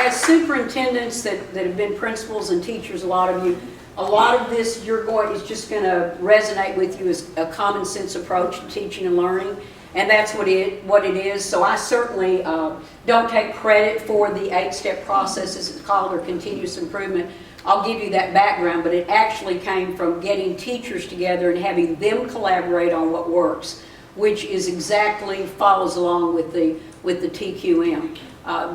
as superintendents that have been principals and teachers, a lot of this is just going to resonate with you as a common sense approach to teaching and learning, and that's what it is. So I certainly don't take credit for the 8-step process, as it's called, or continuous improvement. I'll give you that background, but it actually came from getting teachers together and having them collaborate on what works, which is exactly follows along with the TQM.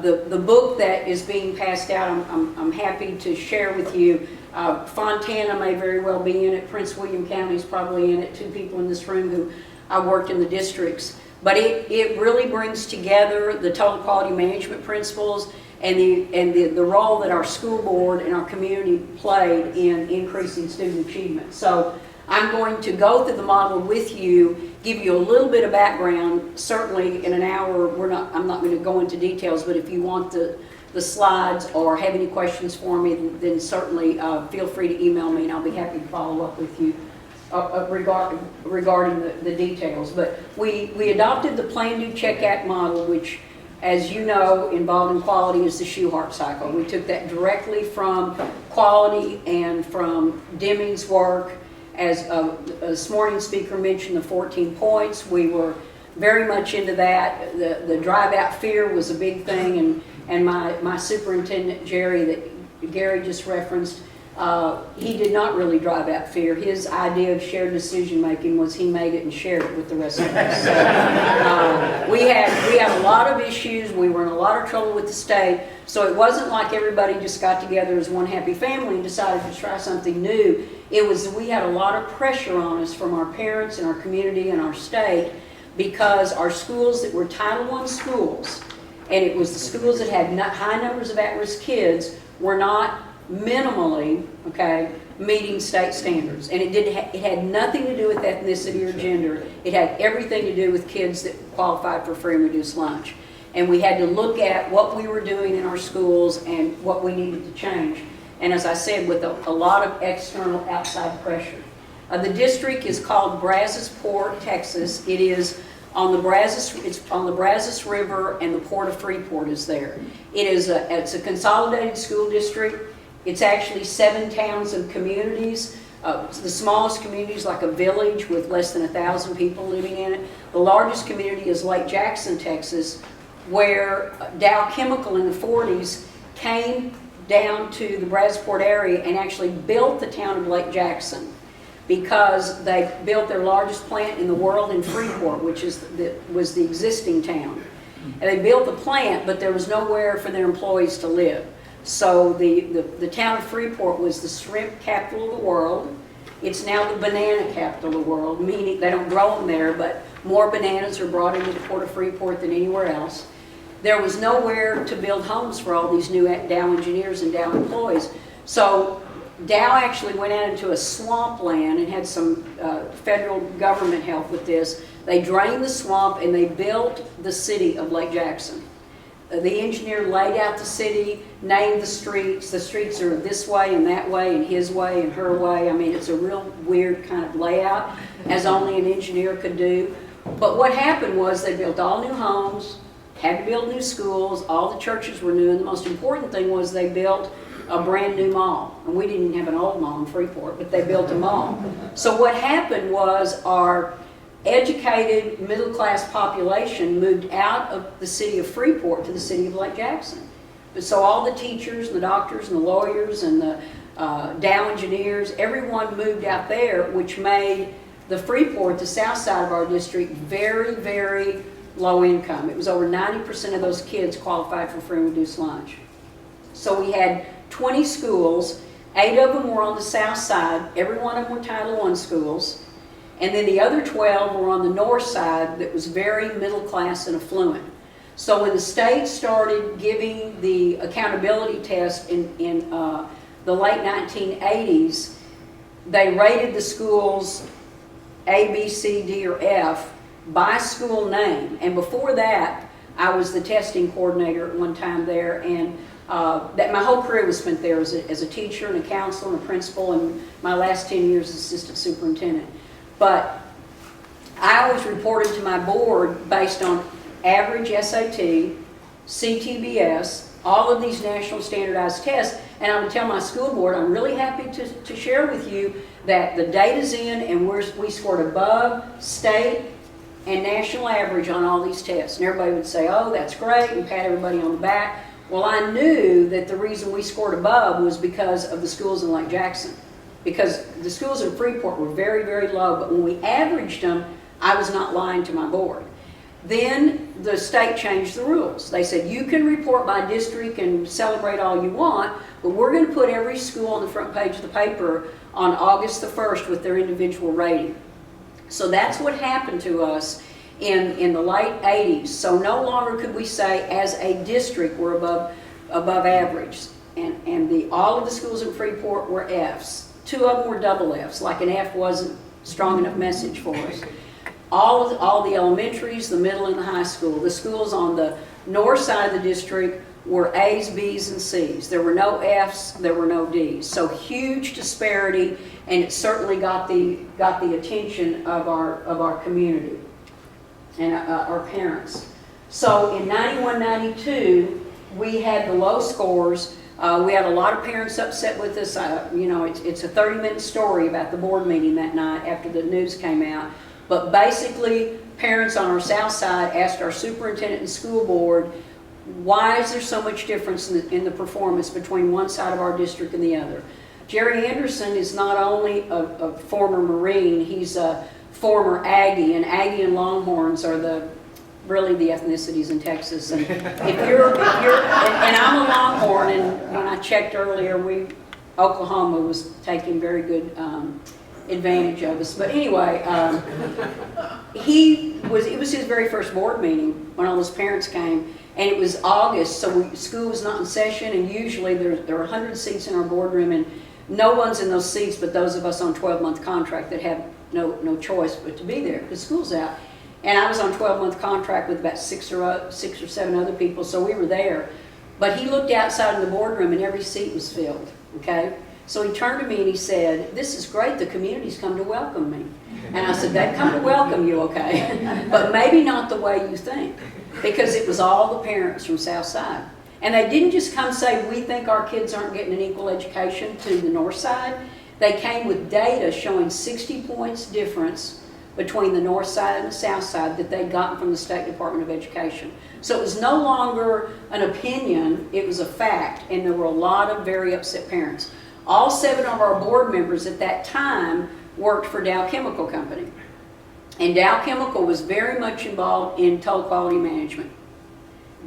The book that is being passed out, I'm happy to share with you. Fontana may very well be in it. Prince William County is probably in it. 2 people in this room who I worked in the districts. But it really brings together the total quality management principles and the role that our school board and our community played in increasing student achievement. So I'm going to go through the model with you, give you a little bit of background. Certainly in an hour, I'm not going to go into details, but if you want the slides or have any questions for me, then certainly feel free to email me and I'll be happy to follow up with you regarding the details. But we adopted the Plan, Do, Check, Act model, which, as you know, involved in quality is the Schuhart cycle. We took that directly from quality and from Deming's work. As this morning's speaker mentioned, the 14 points, we were very much into that. The drive out fear was a big thing, and my superintendent, Jerry, that Gary just referenced, he did not really drive out fear. His idea of shared decision making was he made it and shared it with the rest of us. So, we had a lot of issues. We were in a lot of trouble with the state. So it wasn't like everybody just got together as one happy family and decided to try something new. It was we had a lot of pressure on us from our parents and our community and our state, because our schools that were Title I schools, and it was the schools that had high numbers of at-risk kids, were not minimally, meeting state standards. And it had nothing to do with ethnicity or gender. It had everything to do with kids that qualified for free and reduced lunch. And we had to look at what we were doing in our schools and what we needed to change. And as I said, with a lot of external outside pressure. The district is called Brazosport, Texas. It is on the Brazos River, and the Port of Freeport is there. It's a consolidated school district. It's actually 7 towns and communities. The smallest community is like a village with less than 1,000 people living in it. The largest community is Lake Jackson, Texas, where Dow Chemical in the 40s came down to the Brazosport area and actually built the town of Lake Jackson, because they built their largest plant in the world in Freeport, which was the existing town. And they built the plant, but there was nowhere for their employees to live. So the town of Freeport was the shrimp capital of the world. It's now the banana capital of the world, meaning they don't grow them there, but more bananas are brought into the Port of Freeport than anywhere else. There was nowhere to build homes for all these new Dow engineers and Dow employees. So Dow actually went out into a swampland and had some federal government help with this. They drained the swamp and they built the city of Lake Jackson. The engineer laid out the city, named the streets. The streets are this way and that way and his way and her way. I mean, it's a real weird kind of layout, as only an engineer could do. But what happened was they built all new homes, had to build new schools, all the churches were new, and the most important thing was they built a brand new mall. And we didn't even have an old mall in Freeport, but they built a mall. So what happened was our educated middle-class population moved out of the city of Freeport to the city of Lake Jackson. But so all the teachers and the doctors and the lawyers and the Dow engineers, everyone moved out there, which made the Freeport, the south side of our district, very, very low income. It was over 90% of those kids qualified for free and reduced lunch. So we had 20 schools, 8 of them were on the south side, every one of them were Title I schools, and then the other 12 were on the north side that was very middle class and affluent. So when the state started giving the accountability test in the late 1980s, they rated the schools A, B, C, D, or F by school name. And before that, I was the testing coordinator at one time there, and that my whole career was spent there as a teacher and a counselor and a principal, and my last 10 years as assistant superintendent. But I always reported to my board based on average SAT, CTBS, all of these national standardized tests. And I would tell my school board, I'm really happy to share with you that the data's in and we scored above state and national average on all these tests. And everybody would say, oh, that's great, and pat everybody on the back. Well, I knew that the reason we scored above was because of the schools in Lake Jackson. Because the schools in Freeport were very, very low, but when we averaged them, I was not lying to my board. Then the state changed the rules. They said, you can report by district and celebrate all you want, but we're going to put every school on the front page of the paper on August the 1st with their individual rating. So that's what happened to us in the late 80s. So no longer could we say, as a district, we're above average. And all of the schools in Freeport were Fs. 2 of them were double Fs, like an F wasn't strong enough message for us. All the elementaries, the middle and the high school. The schools on the north side of the district were A's, B's, and C's. There were no F's, there were no D's. So huge disparity, and it certainly got the attention of our community and our parents. So in 91, 92, we had the low scores. We had a lot of parents upset with us. It's a 30-minute story about the board meeting that night after the news came out. But basically, parents on our south side asked our superintendent and school board, why is there so much difference in the performance between one side of our district and the other? Jerry Anderson is not only a former Marine, he's a former Aggie, and Aggie and Longhorns are really the ethnicities in Texas. And and I'm a Longhorn, and when I checked earlier, Oklahoma was taking very good advantage of us. But anyway, it was his very first board meeting when all his parents came, and it was August, so school was not in session, and usually there are 100 seats in our boardroom, and no one's in those seats but those of us on 12-month contract that have no choice but to be there because school's out. And I was on 12-month contract with about six or seven other people, so we were there. But he looked outside in the boardroom and every seat was filled, okay? So he turned to me and he said, this is great, the community's come to welcome me. And I said, they've come to welcome you, okay? But maybe not the way you think, because it was all the parents from Southside. And they didn't just come say, we think our kids aren't getting an equal education to the north side. They came with data showing 60 points difference between the north side and the south side that they'd gotten from the State Department of Education. So it was no longer an opinion, it was a fact, and there were a lot of very upset parents. All 7 of our board members at that time worked for Dow Chemical Company. And Dow Chemical was very much involved in total quality management.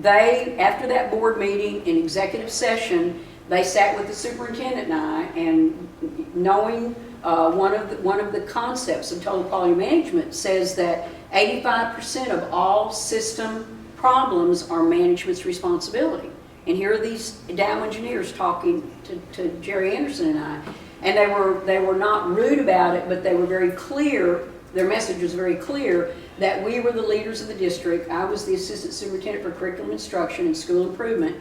They, after that board meeting in executive session, they sat with the superintendent and I, and knowing one of the concepts of total quality management says that 85% of all system problems are management's responsibility. And here are these Dow engineers talking to Jerry Anderson and I, and they were not rude about it, but they were very clear. Their message was very clear that we were the leaders of the district. I was the assistant superintendent for curriculum instruction and school improvement,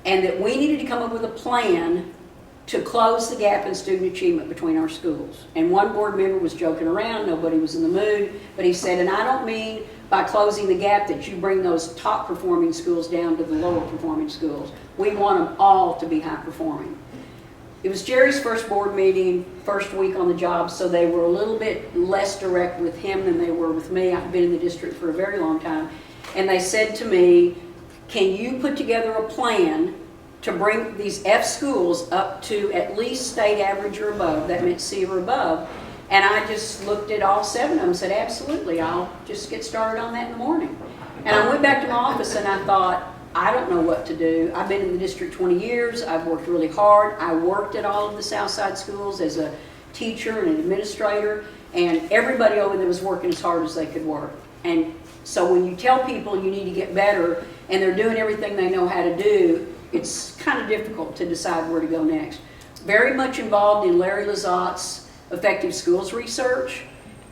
and that we needed to come up with a plan to close the gap in student achievement between our schools. And one board member was joking around, nobody was in the mood, but he said, and I don't mean by closing the gap that you bring those top performing schools down to the lower performing schools. We want them all to be high performing. It was Jerry's first board meeting, first week on the job, so they were a little bit less direct with him than they were with me. I've been in the district for a very long time. And they said to me, can you put together a plan to bring these F schools up to at least state average or above? That meant C or above. And I just looked at all 7 of them and said, absolutely, I'll just get started on that in the morning. And I went back to my office and I thought, I don't know what to do. I've been in the district 20 years. I've worked really hard. I worked at all of the Southside schools as a teacher and an administrator, and everybody over there was working as hard as they could work. And so when you tell people you need to get better and they're doing everything they know how to do, it's kind of difficult to decide where to go next. Very much involved in Larry Lazat's effective schools research,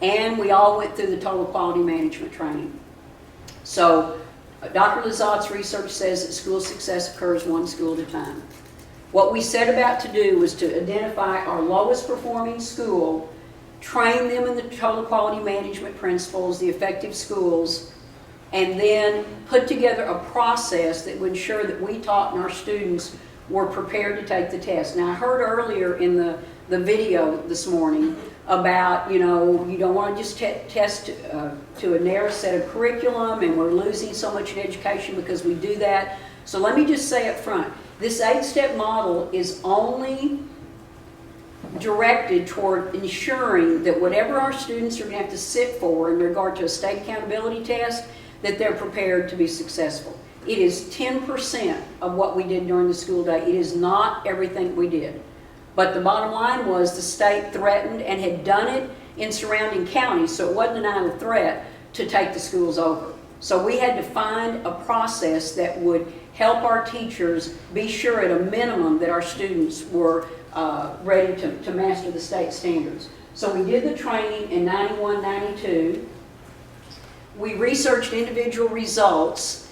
and we all went through the total quality management training. So Dr. Lazat's research says that school success occurs one school at a time. What we set about to do was to identify our lowest performing school, train them in the total quality management principles, the effective schools, and then put together a process that would ensure that we taught and our students were prepared to take the test. Now, I heard earlier in the video this morning about, you don't want to just test to a narrow set of curriculum, and we're losing so much in education because we do that. So let me just say up front, this 8-step model is only directed toward ensuring that whatever our students are going to have to sit for in regard to a state accountability test, that they're prepared to be successful. It is 10% of what we did during the school day. It is not everything we did. But the bottom line was the state threatened and had done it in surrounding counties, so it wasn't an idle threat to take the schools over. So we had to find a process that would help our teachers be sure at a minimum that our students were ready to master the state standards. So we did the training in 91, 92. We researched individual results.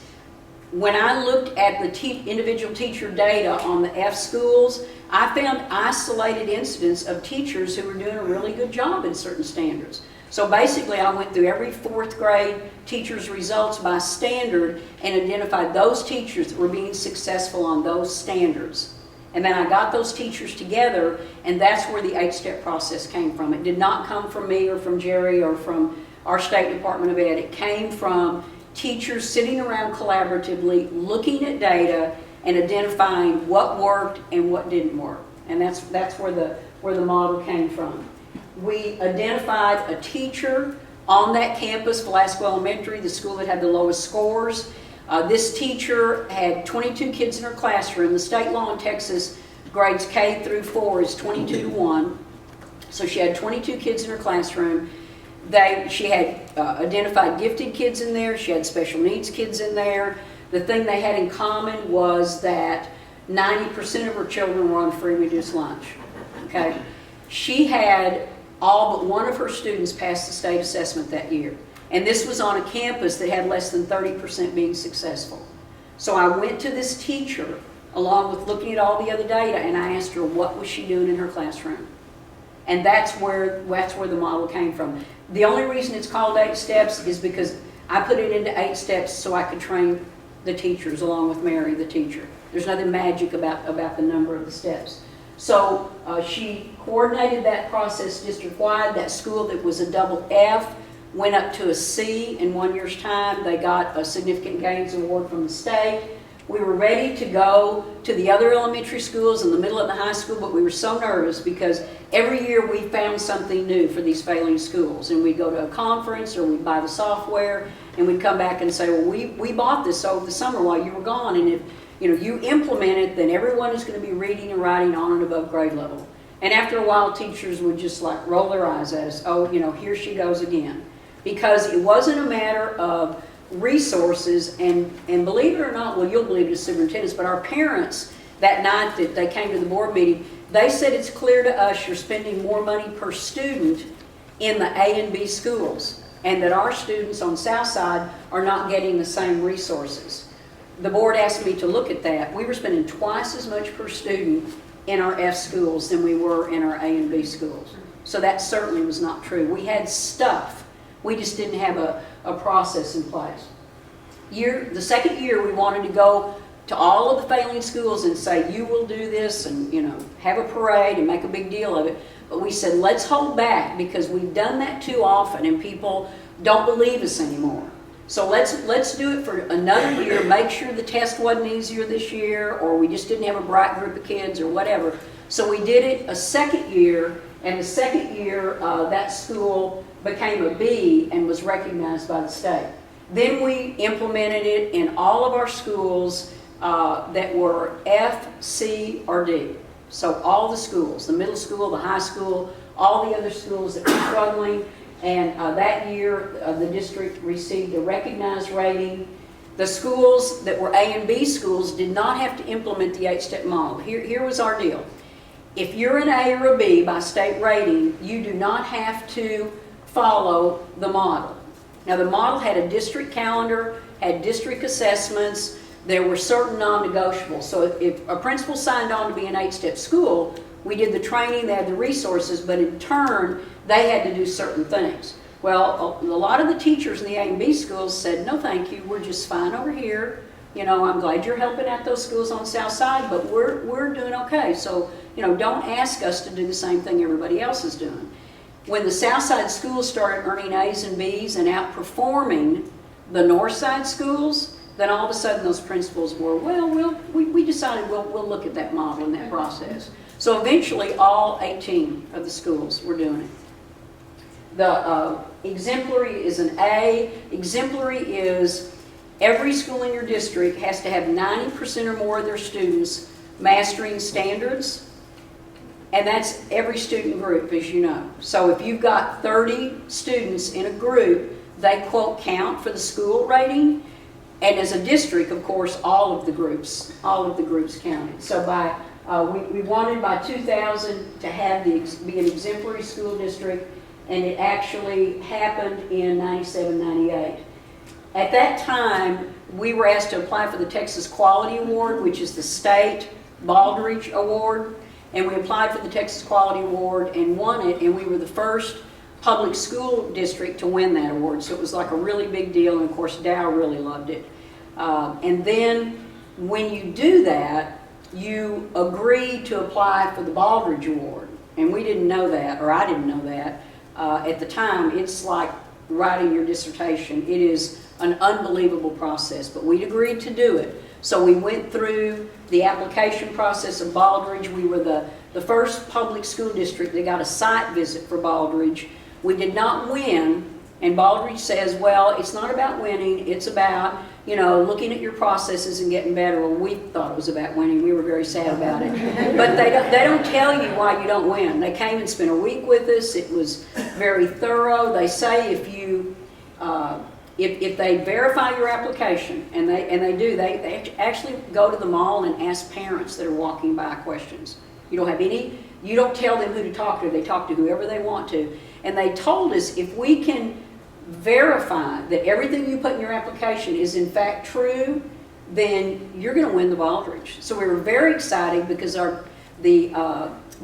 When I looked at the individual teacher data on the F schools, I found isolated incidents of teachers who were doing a really good job in certain standards. So basically, I went through every 4th grade teacher's results by standard and identified those teachers that were being successful on those standards. And then I got those teachers together, and that's where the 8-step process came from. It did not come from me or from Jerry or from our State Department of Ed. It came from teachers sitting around collaboratively, looking at data and identifying what worked and what didn't work. And that's where the model came from. We identified a teacher on that campus, Velasco Elementary, the school that had the lowest scores. This teacher had 22 kids in her classroom. The state law in Texas, grades K through 4 is 22-1. So she had 22 kids in her classroom. She had identified gifted kids in there. She had special needs kids in there. The thing they had in common was that 90% of her children were on free reduced lunch. Okay? She had all but one of her students pass the state assessment that year. And this was on a campus that had less than 30% being successful. So I went to this teacher, along with looking at all the other data, and I asked her what was she doing in her classroom. And that's where the model came from. The only reason it's called 8 steps is because I put it into 8 steps so I could train the teachers along with Mary, the teacher. There's nothing magic about the number of the steps. So she coordinated that process district-wide. That school that was a double F went up to a C in 1 year's time. They got a significant gains award from the state. We were ready to go to the other elementary schools in the middle of the high school, but we were so nervous because every year we found something new for these failing schools. And we'd go to a conference or we'd buy the software and we'd come back and say, well, we bought this over the summer while you were gone, and if you implement it, then everyone is going to be reading and writing on and above grade level. And after a while, teachers would just like roll their eyes at us. Oh, here she goes again. Because it wasn't a matter of resources, and believe it or not, well, you'll believe it as superintendents, but our parents, that night that they came to the board meeting, they said it's clear to us you're spending more money per student in the A and B schools, and that our students on South Side are not getting the same resources. The board asked me to look at that. We were spending twice as much per student in our F schools than we were in our A and B schools. So that certainly was not true. We had stuff. We just didn't have a process in place. The second year, we wanted to go to all of the failing schools and say, you will do this, and have a parade and make a big deal of it. But we said, let's hold back because we've done that too often and people don't believe us anymore. So let's do it for another year, make sure the test wasn't easier this year, or we just didn't have a bright group of kids or whatever. So we did it a second year, and the second year that school became a B and was recognized by the state. Then we implemented it in all of our schools that were F, C, or D. So all the schools, the middle school, the high school, all the other schools that were struggling. And that year, the district received a recognized rating. The schools that were A and B schools did not have to implement the 8-step model. Here was our deal. If you're an A or a B by state rating, you do not have to follow the model. Now, the model had a district calendar, had district assessments. There were certain non-negotiables. So if a principal signed on to be an 8-step school, we did the training, they had the resources, but in turn, they had to do certain things. Well, a lot of the teachers in the A and B schools said, no thank you, we're just fine over here. You know, I'm glad you're helping out those schools on the south side, but we're doing okay. So, you know, don't ask us to do the same thing everybody else is doing. When the south side schools started earning A's and B's and outperforming the north side schools, then all of a sudden those principals were, well, we decided we'll look at that model and that process. So eventually all 18 of the schools were doing it. The exemplary is an A. Exemplary is every school in your district has to have 90% or more of their students mastering standards. And that's every student group, as you know. So if you've got 30 students in a group, they quote count for the school rating. And as a district, of course, all of the groups counted. So by we wanted by 2000 to have be an exemplary school district, and it actually happened in 97, 98. At that time, we were asked to apply for the Texas Quality Award, which is the state Baldrige Award. And we applied for the Texas Quality Award and won it, and we were the first public school district to win that award. So it was like a really big deal, and of course Dow really loved it. And then when you do that, you agree to apply for the Baldrige Award. And we didn't know that, or I didn't know that. At the time, it's like writing your dissertation. It is an unbelievable process, but we'd agreed to do it. So we went through the application process of Baldrige. We were the first public school district that got a site visit for Baldrige. We did not win, and Baldrige says, well, it's not about winning, it's about, you know, looking at your processes and getting better. Well, we thought it was about winning. We were very sad about it. But they don't tell you why you don't win. They came and spent a week with us. It was very thorough. They say if you if they verify your application, and they do, they actually go to the mall and ask parents that are walking by questions. You don't tell them who to talk to. They talk to whoever they want to. And they told us if we can verify that everything you put in your application is in fact true, then you're going to win the Baldrige. So we were very excited because the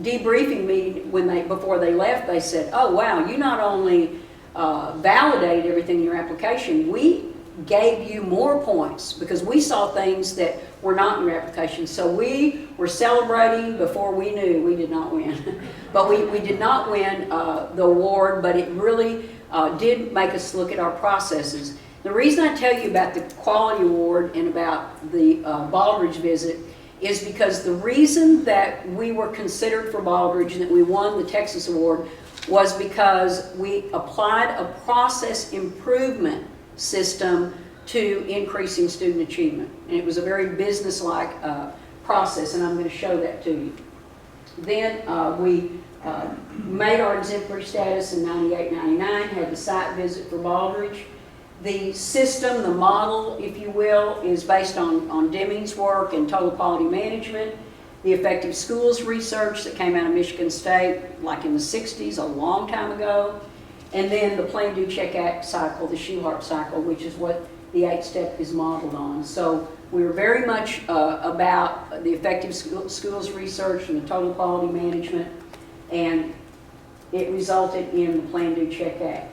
debriefing meeting before they left, they said, oh wow, you not only validated everything in your application, we gave you more points because we saw things that were not in your application. So we were celebrating before we knew we did not win. But we did not win the award, but it really did make us look at our processes. The reason I tell you about the Quality Award and about the Baldrige visit is because the reason that we were considered for Baldrige and that we won the Texas Award was because we applied a process improvement system to increasing student achievement. And it was a very business-like process, and I'm going to show that to you. Then we made our exemplary status in 98, 99, had the site visit for Baldrige. The system, the model, if you will, is based on Deming's work and total quality management. The effective schools research that came out of Michigan State, like in the 60s, a long time ago. And then the Plan, Do, Check, Act cycle, the Schuhart cycle, which is what the 8-step is modeled on. So we were very much about the effective schools research and the total quality management, and it resulted in the Plan, Do, Check, Act.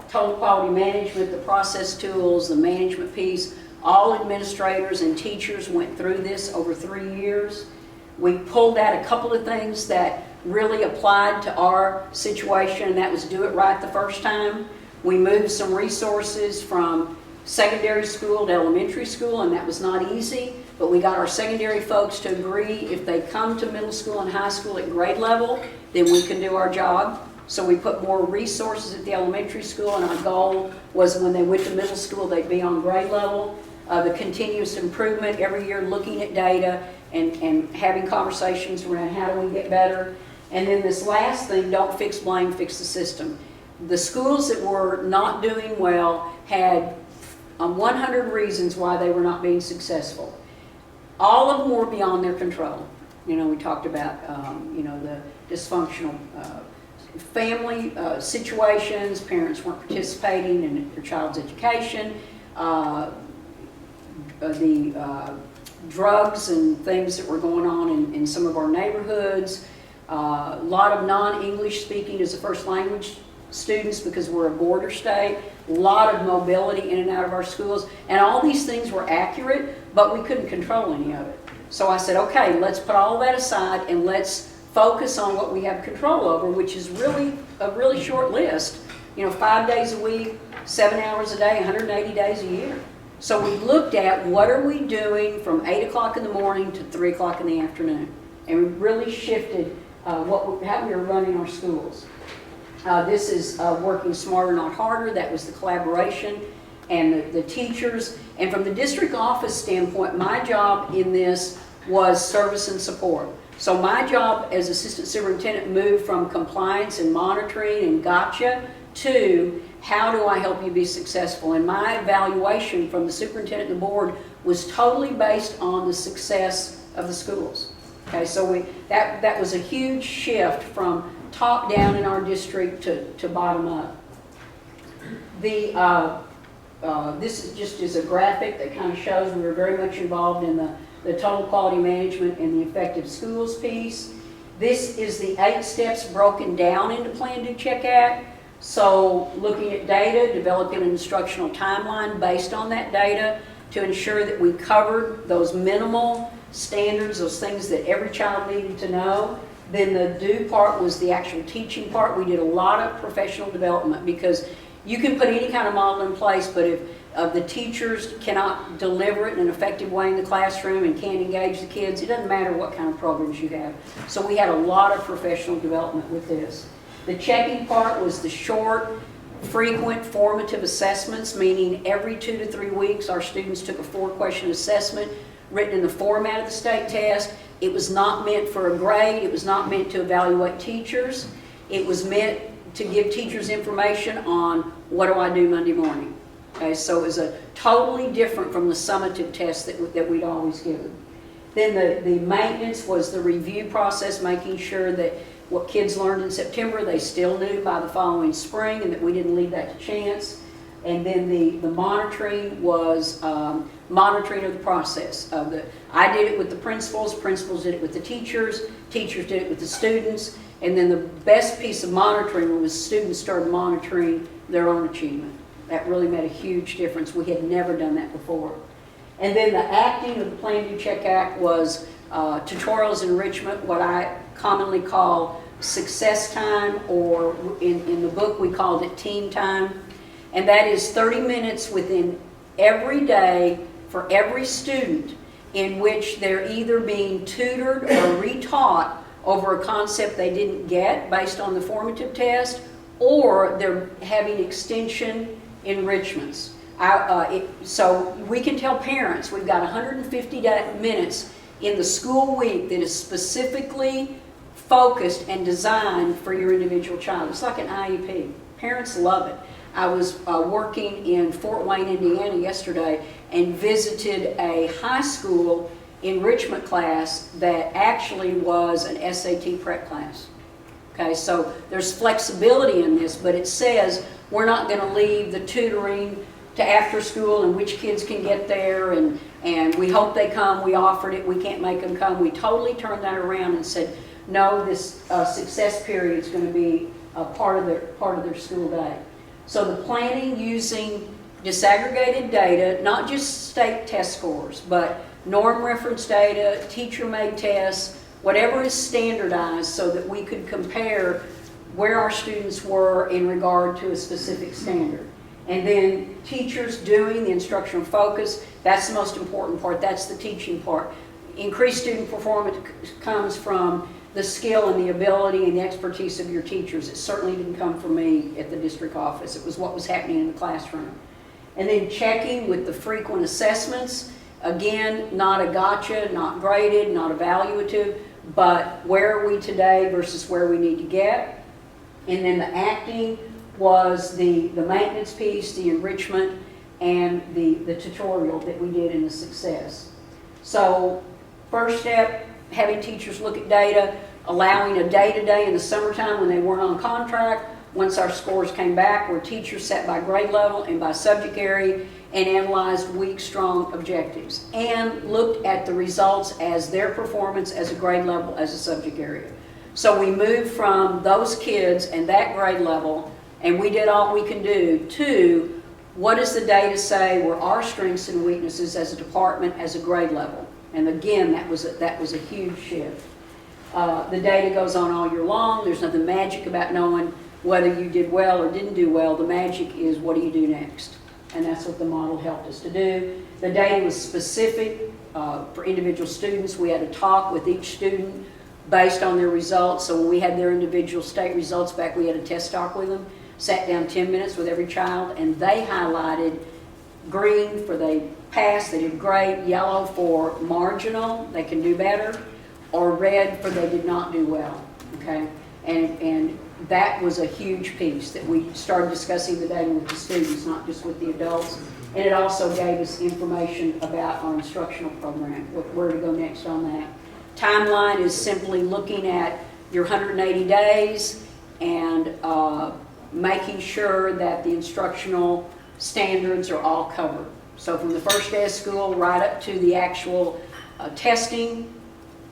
Total quality management, the process tools, the management piece, all administrators and teachers went through this over 3 years. We pulled out a couple of things that really applied to our situation, and that was do it right the first time. We moved some resources from secondary school to elementary school, and that was not easy, but we got our secondary folks to agree if they come to middle school and high school at grade level, then we can do our job. So we put more resources at the elementary school, and our goal was when they went to middle school, they'd be on grade level. The continuous improvement, every year looking at data and having conversations around how do we get better. And then this last thing, don't fix, blame, fix the system. The schools that were not doing well had 100 reasons why they were not being successful. All of them were beyond their control. You know, we talked about, the dysfunctional family situations, parents weren't participating in their child's education, the drugs and things that were going on in some of our neighborhoods, a lot of non-English speaking as a first language students because we're a border state, a lot of mobility in and out of our schools, and all these things were accurate, but we couldn't control any of it. So I said, okay, let's put all that aside and let's focus on what we have control over, which is really a really short list. 5 days a week, 7 hours a day, 180 days a year. So we looked at what are we doing from 8 o'clock in the morning to 3 o'clock in the afternoon. And we really shifted how we were running our schools. This is working smarter, not harder. That was the collaboration and the teachers. And from the district office standpoint, my job in this was service and support. So my job as assistant superintendent moved from compliance and monitoring and gotcha to how do I help you be successful. And my evaluation from the superintendent and the board was totally based on the success of the schools. Okay, so that was a huge shift from top down in our district to bottom up. This is just a graphic that kind of shows we were very much involved in the total quality management and the effective schools piece. This is the 8 steps broken down into Plan, Do, Check, Act. So looking at data, developing an instructional timeline based on that data to ensure that we covered those minimal standards, those things that every child needed to know. Then the do part was the actual teaching part. We did a lot of professional development because you can put any kind of model in place, but if the teachers cannot deliver it in an effective way in the classroom and can't engage the kids, it doesn't matter what kind of programs you have. So we had a lot of professional development with this. The checking part was the short, frequent, formative assessments, meaning every 2 to 3 weeks our students took a 4-question assessment written in the format of the state test. It was not meant for a grade. It was not meant to evaluate teachers. It was meant to give teachers information on what do I do Monday morning. Okay, so it was a totally different from the summative test that we'd always given. Then the maintenance was the review process, making sure that what kids learned in September they still knew by the following spring and that we didn't leave that to chance. And then the monitoring was monitoring of the process. I did it with the principals did it with the teachers did it with the students, and then the best piece of monitoring was students started monitoring their own achievement. That really made a huge difference. We had never done that before. And then the acting of the Plan, Do, Check, Act was tutorials enrichment, what I commonly call success time, or in the book we called it team time. And that is 30 minutes within every day for every student in which they're either being tutored or retaught over a concept they didn't get based on the formative test, or they're having extension enrichments. So we can tell parents we've got 150 minutes in the school week that is specifically focused and designed for your individual child. It's like an IEP. Parents love it. I was working in Fort Wayne, Indiana yesterday and visited a high school enrichment class that actually was an SAT prep class. Okay, so there's flexibility in this, but it says we're not going to leave the tutoring to after school and which kids can get there, and we hope they come. We offered it. We can't make them come. We totally turned that around and said, no, this success period is going to be a part of their school day. So the planning using disaggregated data, not just state test scores, but norm reference data, teacher-made tests, whatever is standardized so that we could compare where our students were in regard to a specific standard. And then teachers doing the instructional focus, that's the most important part, that's the teaching part. Increased student performance comes from the skill and the ability and the expertise of your teachers. It certainly didn't come from me at the district office. It was what was happening in the classroom. And then checking with the frequent assessments. Again, not a gotcha, not graded, not evaluative, but where are we today versus where we need to get. And then the acting was the maintenance piece, the enrichment, and the tutorial that we did in the success. So first step, having teachers look at data, allowing a day-to-day in the summertime when they weren't on contract. Once our scores came back, where teachers sat by grade level and by subject area and analyzed week-strong objectives and looked at the results as their performance as a grade level, as a subject area. So we moved from those kids and that grade level And we did all we can do. Two, what does the data say were our strengths and weaknesses as a department, as a grade level? And again, that was a huge shift. The data goes on all year long. There's nothing magic about knowing whether you did well or didn't do well. The magic is, what do you do next? And that's what the model helped us to do. The data was specific for individual students. We had a talk with each student based on their results. So when we had their individual state results back, we had a test talk with them, sat down 10 minutes with every child, and they highlighted green for they passed, they did great, yellow for marginal, they can do better, or red for they did not do well, okay? And that was a huge piece that we started discussing the data with the students, not just with the adults. And it also gave us information about our instructional program, where to go next on that. Timeline is simply looking at your 180 days and making sure that the instructional standards are all covered. So from the first day of school right up to the actual testing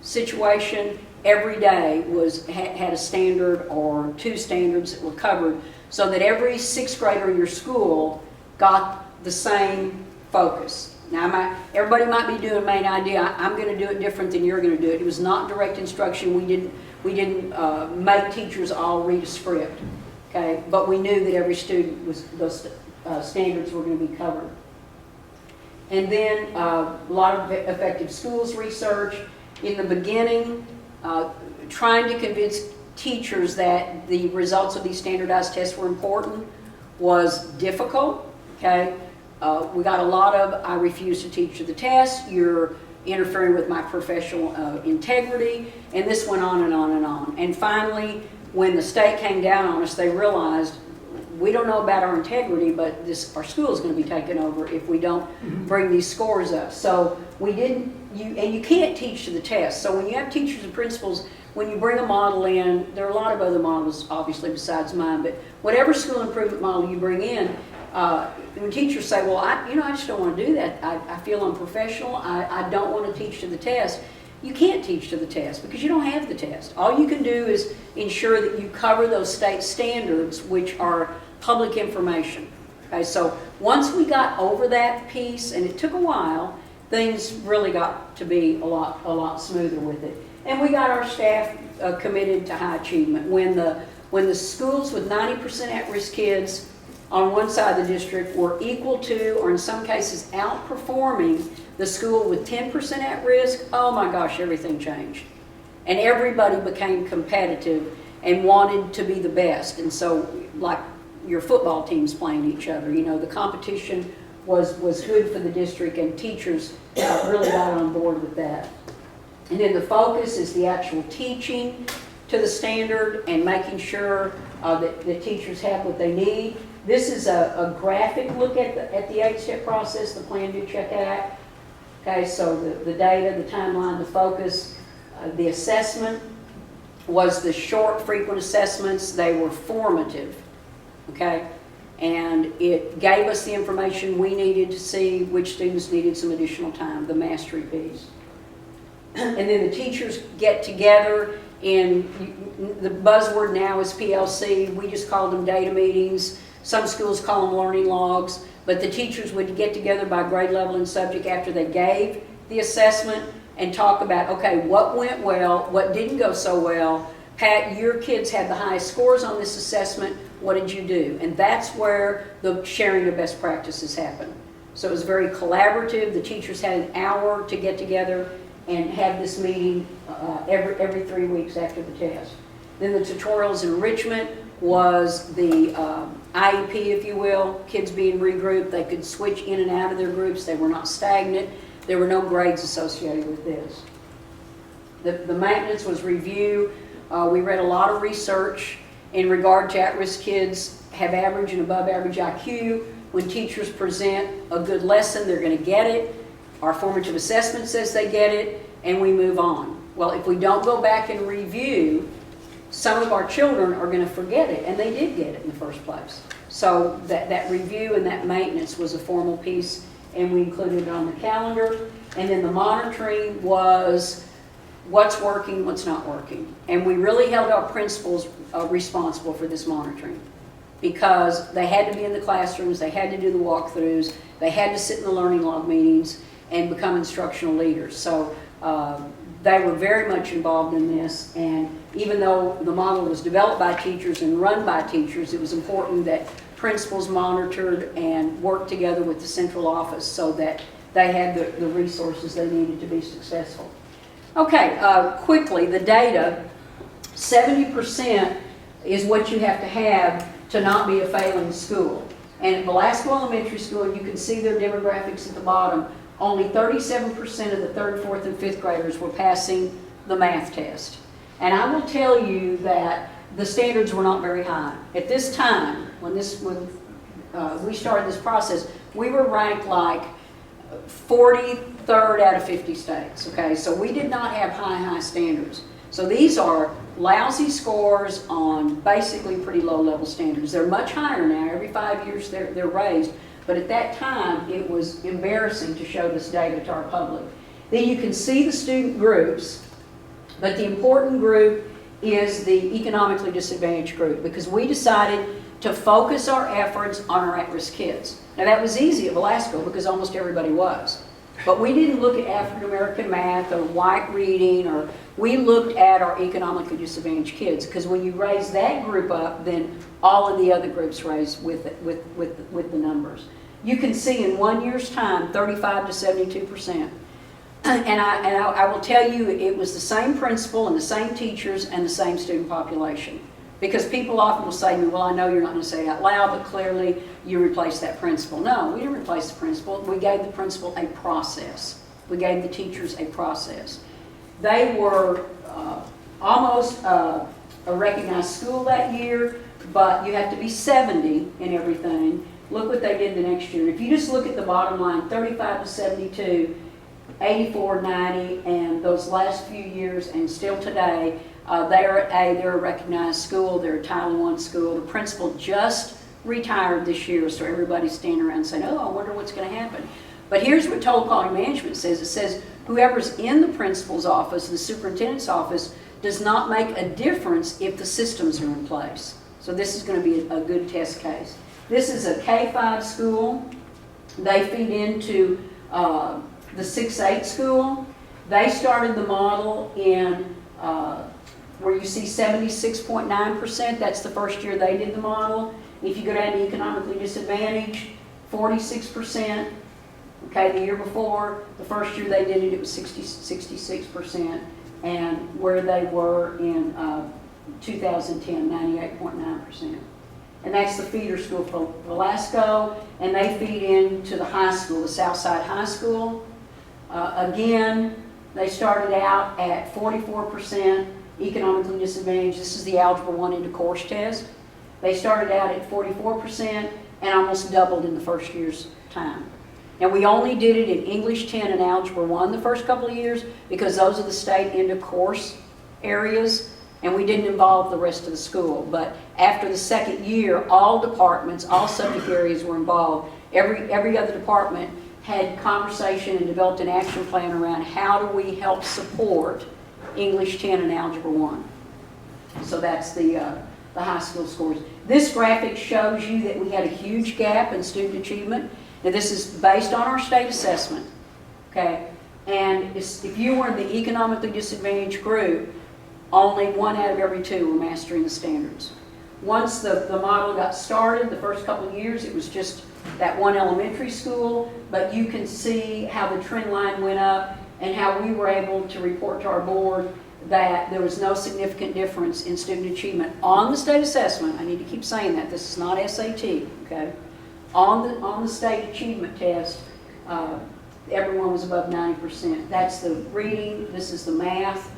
situation, every day had a standard or two standards that were covered, so that every sixth grader in your school got the same focus. Now, everybody might be doing main idea. I'm going to do it different than you're going to do it. It was not direct instruction. We didn't make teachers all read a script, okay? But we knew that every student those standards were going to be covered. And then a lot of effective schools research. In the beginning, trying to convince teachers that the results of these standardized tests were important was difficult, okay? We got a lot of, I refuse to teach you the test, you're interfering with my professional integrity, and this went on and on and on. And finally, when the state came down on us, they realized, we don't know about our integrity, but our school is going to be taken over if we don't bring these scores up. So we didn't, and you can't teach to the test. So when you have teachers and principals, when you bring a model in, there are a lot of other models, obviously, besides mine, but whatever school improvement model you bring in, when teachers say, well, I just don't want to do that. I feel unprofessional. I don't want to teach to the test. You can't teach to the test because you don't have the test. All you can do is ensure that you cover those state standards, which are public information. Okay, so once we got over that piece, and it took a while, things really got to be a lot smoother with it. And we got our staff committed to high achievement. When the schools with 90% at-risk kids on one side of the district were equal to, or in some cases outperforming, the school with 10% at risk, oh my gosh, everything changed. And everybody became competitive and wanted to be the best. And so, like your football teams playing each other, the competition was good for the district, and teachers really got on board with that. And then the focus is the actual teaching to the standard and making sure that the teachers have what they need. This is a graphic look at the 8-step process, the Plan, Do, Check, Act. Okay, so the data, the timeline, the focus, the assessment was the short, frequent assessments. They were formative, okay? And it gave us the information we needed to see which students needed some additional time, the mastery piece. And then the teachers get together in, the buzzword now is PLC. We just called them data meetings. Some schools call them learning logs. But the teachers would get together by grade level and subject after they gave the assessment and talk about, okay, what went well, what didn't go so well. Pat, your kids had the highest scores on this assessment. What did you do? And that's where the sharing of best practices happened. So it was very collaborative. The teachers had an hour to get together and have this meeting every 3 weeks after the test. Then the tutorials enrichment was the IEP, if you will, kids being regrouped. They could switch in and out of their groups. They were not stagnant. There were no grades associated with this. The maintenance was review. We read a lot of research in regard to at-risk kids have average and above average IQ. When teachers present a good lesson, they're going to get it. Our formative assessment says they get it, and we move on. Well, if we don't go back and review, some of our children are going to forget it, and they did get it in the first place. So that review and that maintenance was a formal piece, and we included it on the calendar. And then the monitoring was what's working, what's not working. And we really held our principals responsible for this monitoring. because they had to be in the classrooms, they had to do the walkthroughs, they had to sit in the learning log meetings and become instructional leaders. So they were very much involved in this, and even though the model was developed by teachers and run by teachers, it was important that principals monitored and worked together with the central office so that they had the resources they needed to be successful. Okay, quickly, the data, 70% is what you have to not be a failing school. And at Velasco Elementary School, you can see their demographics at the bottom, only 37% of the 3rd, 4th, and 5th graders were passing the math test. And I will tell you that the standards were not very high. At this time, when we started this process, we were ranked like 43rd out of 50 states, okay? So we did not have high standards. So these are lousy scores on basically pretty low-level standards. They're much higher now. Every 5 years they're raised. But at that time, it was embarrassing to show this data to our public. Then you can see the student groups, but the important group is the economically disadvantaged group, because we decided to focus our efforts on our at-risk kids. Now that was easy at Velasco because almost everybody was. But we didn't look at African American math or white reading, or we looked at our economically disadvantaged kids, because when you raise that group up, then all of the other groups raise with the numbers. You can see in 1 year's time, 35 to 72%. And I will tell you, it was the same principal and the same teachers and the same student population. Because people often will say to me, well, I know you're not going to say it out loud, but clearly you replaced that principal. No, we didn't replace the principal. We gave the principal a process. We gave the teachers a process. They were almost a recognized school that year, but you have to be 70 in everything. Look what they did the next year. If you just look at the bottom line, 35 to 72, 84, 90, and those last few years, and still today, they're a recognized school, they're a Title I school. The principal just retired this year, so everybody's standing around saying, oh, I wonder what's going to happen. But here's what Total Quality Management says. It says, whoever's in the principal's office, the superintendent's office, does not make a difference if the systems are in place. So this is going to be a good test case. This is a K-5 school. They feed into the 6-8 school. They started the model in where you see 76.9%, that's the first year they did the model. If you go down to economically disadvantaged, 46%. Okay, the year before, the first year they did it, it was 66%. And where they were in 2010, 98.9%. And that's the feeder school for Velasco, and they feed into the high school, the Southside High School. Again, they started out at 44% economically disadvantaged. This is the Algebra 1 into course test. They started out at 44% and almost doubled in the first year's time. Now we only did it in English 10 and Algebra 1 the first couple of years because those are the state end of course areas, and we didn't involve the rest of the school. But after the second year, all departments, all subject areas were involved. Every other department had conversation and developed an action plan around how do we help support English 10 and Algebra 1. So that's the high school scores. This graphic shows you that we had a huge gap in student achievement. Now this is based on our state assessment, okay? And if you were in the economically disadvantaged group, only 1 out of every 2 were mastering the standards. Once the model got started, the first couple of years, it was just that one elementary school, but you can see how the trend line went up and how we were able to report to our board that there was no significant difference in student achievement on the state assessment. I need to keep saying that. This is not SAT, okay? On the state achievement test, everyone was above 90%. That's the reading. This is the math.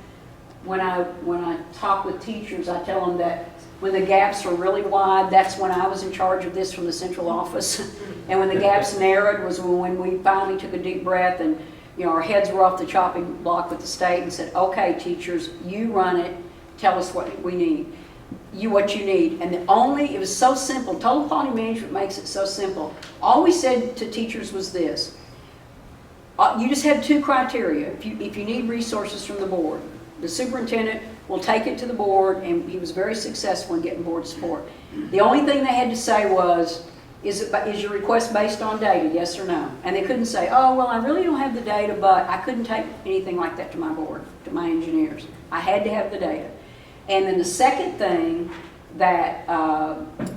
When I talk with teachers, I tell them that when the gaps are really wide, that's when I was in charge of this from the central office. And when the gaps narrowed was when we finally took a deep breath and our heads were off the chopping block with the state and said, okay, teachers, you run it, tell us what we need. What you need. And it was so simple. Total Quality Management makes it so simple. All we said to teachers was this. You just have 2 criteria if you need resources from the board. The superintendent we'll take it to the board, and he was very successful in getting board support. The only thing they had to say was, is your request based on data, yes or no? And they couldn't say, oh, well, I really don't have the data, but I couldn't take anything like that to my board, to my engineers. I had to have the data. And then the second thing that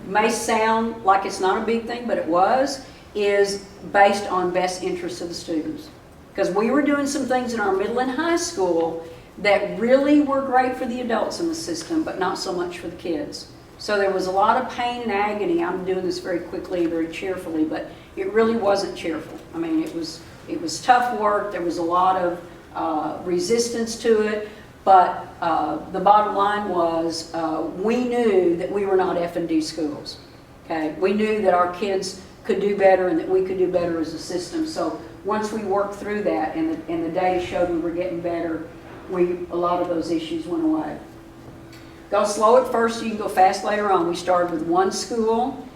may sound like it's not a big thing, but it was, is based on best interests of the students. Because we were doing some things in our middle and high school that really were great for the adults in the system, but not so much for the kids. So there was a lot of pain and agony. I'm doing this very quickly, very cheerfully, but it really wasn't cheerful. I mean, it was tough work. There was a lot of resistance to it, but the bottom line was we knew that we were not F&D schools. Okay, we knew that our kids could do better and that we could do better as a system. So once we worked through that and the data showed we were getting better, a lot of those issues went away. Go slow at first, you can go fast later on. We started with one school,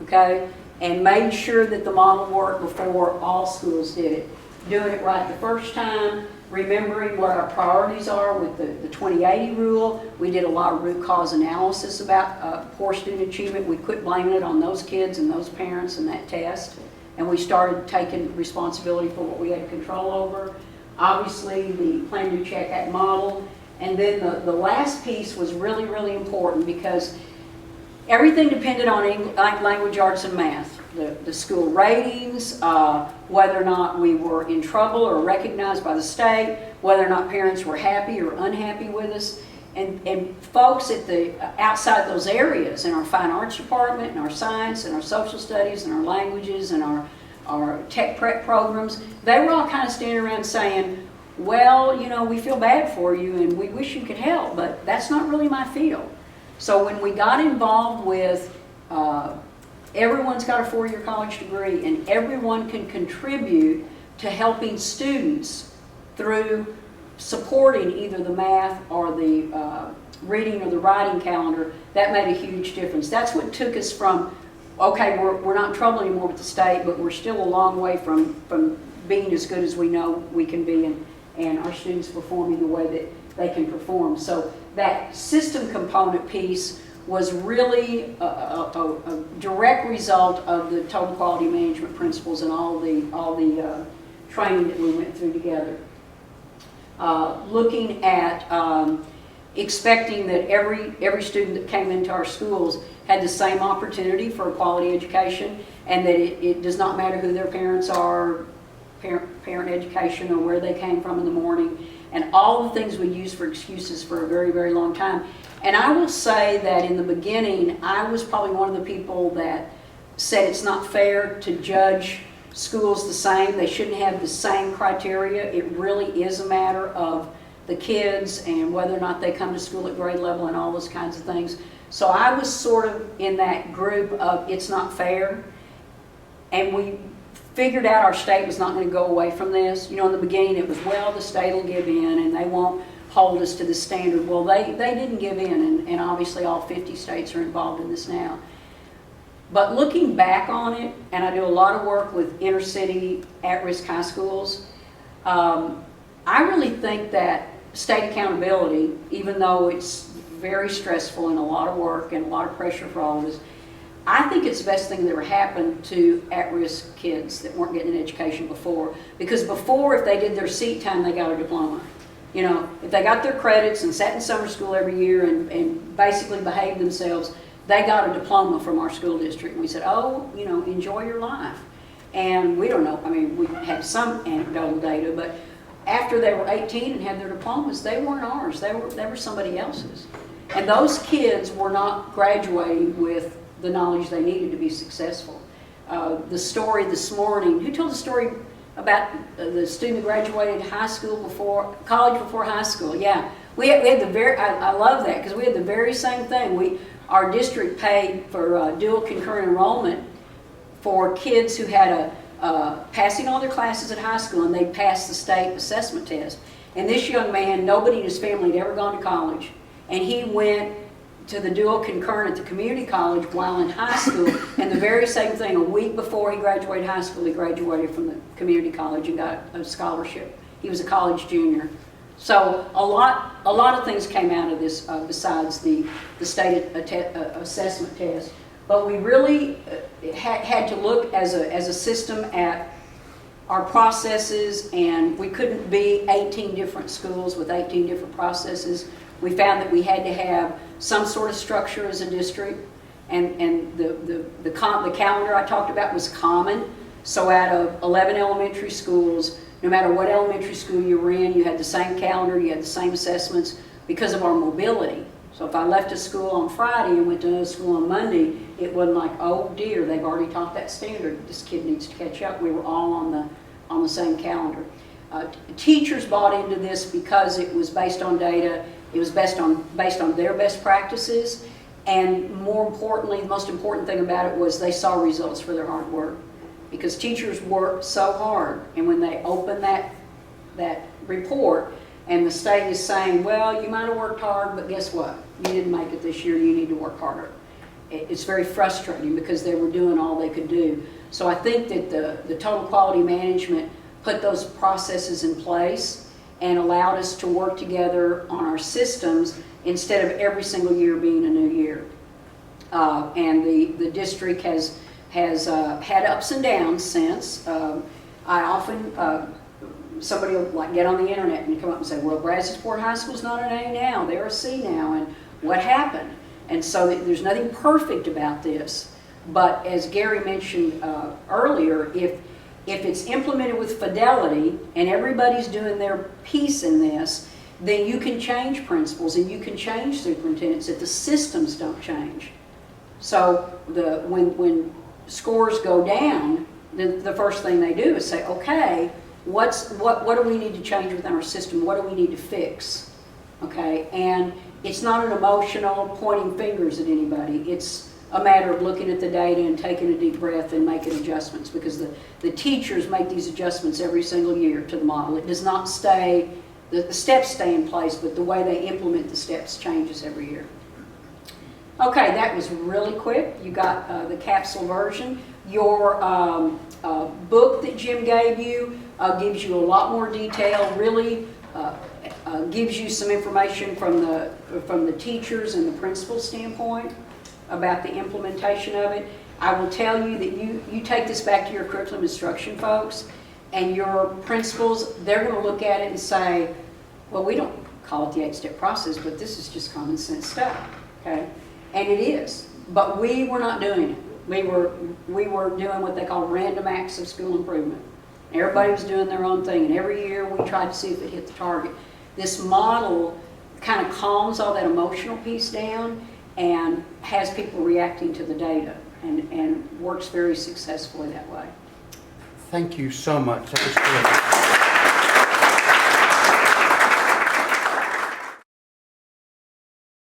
okay, and made sure that the model worked before all schools did it. Doing it right the first time, remembering what our priorities are with the 2080 rule. We did a lot of root cause analysis about poor student achievement. We quit blaming it on those kids and those parents and that test. And we started taking responsibility for what we had control over. Obviously, the Plan, Do, Check, Act model. And then the last piece was really, really important because everything depended on language arts and math. The school ratings, whether or not we were in trouble or recognized by the state, whether or not parents were happy or unhappy with us. And folks at outside those areas, in our fine arts department, and our science, and our social studies, and our languages, and our tech prep programs, they were all kind of standing around saying, well, you know, we feel bad for you and we wish you could help, but that's not really my field. So when we got involved with everyone's got a 4-year college degree and everyone can contribute to helping students through supporting either the math or the reading or the writing calendar, that made a huge difference. That's what took us from, okay, we're not in trouble anymore with the state, but we're still a long way from being as good as we know we can be and our students performing the way that they can perform. So that system component piece was really a direct result of the total quality management principles and all the training that we went through together. Looking at expecting that every student that came into our schools had the same opportunity for a quality education, and that it does not matter who their parents are, parent education, or where they came from in the morning, and all the things we used for excuses for a very, very long time. And I will say that in the beginning, I was probably one of the people that said it's not fair to judge schools the same. They shouldn't have the same criteria. It really is a matter of the kids and whether or not they come to school at grade level and all those kinds of things. So I was sort of in that group of it's not fair. And we figured out our state was not going to go away from this. You know, in the beginning it was, well, the state will give in and they won't hold us to the standard. Well, they didn't give in, and obviously all 50 states are involved in this now. But looking back on it, and I do a lot of work with inner city at-risk high schools, I really think that state accountability, even though it's very stressful and a lot of work and a lot of pressure for all of us, I think it's the best thing that ever happened to at-risk kids that weren't getting an education before. Because before, if they did their seat time, they got a diploma. You know, if they got their credits and sat in summer school every year and basically behaved themselves, they got a diploma from our school district. And we said, oh, you know, enjoy your life. And we don't know, I mean, we had some anecdotal data, but after they were 18 and had their diplomas, they weren't ours. They were somebody else's. And those kids were not graduating with the knowledge they needed to be successful. The story this morning, who told the story about the student who graduated college before high school? Yeah, we had I love that because we had the very same thing. Our district paid for dual concurrent enrollment for kids who had passing all their classes at high school and they passed the state assessment test. And this young man, nobody in his family had ever gone to college, and he went to the dual concurrent at the community college while in high school, and the very same thing, a week before he graduated high school, he graduated from the community college and got a scholarship. He was a college junior. So a lot of things came out of this besides the state assessment test. But we really had to look as a system at our processes, and we couldn't be 18 different schools with 18 different processes. We found that we had to have some sort of structure as a district, and the calendar I talked about was common. So out of 11 elementary schools, no matter what elementary school you were in, you had the same calendar, you had the same assessments because of our mobility. So if I left a school on Friday and went to another school on Monday, it wasn't like, oh dear, they've already taught that standard, this kid needs to catch up. We were all on the same calendar. Teachers bought into this because it was based on data, it was based on their best practices, and more importantly, the most important thing about it was they saw results for their hard work. Because teachers work so hard, and when they open that report and the state is saying, well, you might have worked hard, but guess what? You didn't make it this year, you need to work harder. It's very frustrating because they were doing all they could do. So I think that the total quality management put those processes in place and allowed us to work together on our systems instead of every single year being a new year. And the district has had ups and downs since. I often, somebody will like get on the internet and come up and say, well, Brazosport High School's not an A now, they're a C now, and what happened? And so there's nothing perfect about this, but as Gary mentioned earlier, if it's implemented with fidelity and everybody's doing their piece in this, then you can change principals and you can change superintendents if the systems don't change. So when scores go down, the first thing they do is say, okay, what do we need to change within our system? What do we need to fix? Okay, and it's not an emotional pointing fingers at anybody. It's a matter of looking at the data and taking a deep breath and making adjustments, because the teachers make these adjustments every single year to the model. It does not stay, the steps stay in place, but the way they implement the steps changes every year. Okay, that was really quick. You got the capsule version. Your book that Jim gave you gives you a lot more detail, really gives you some information from the teachers and the principal standpoint about the implementation of it. I will tell you that you take this back to your curriculum instruction folks, and your principals, they're going to look at it and say, well, we don't call it the 8-step process, but this is just common sense stuff, okay? And it is, but we were not doing it. We were doing what they call random acts of school improvement. Everybody was doing their own thing, and every year we tried to see if it hit the target. This model kind of calms all that emotional piece down and has people reacting to the data, and works very successfully that way. Thank you so much. That was great.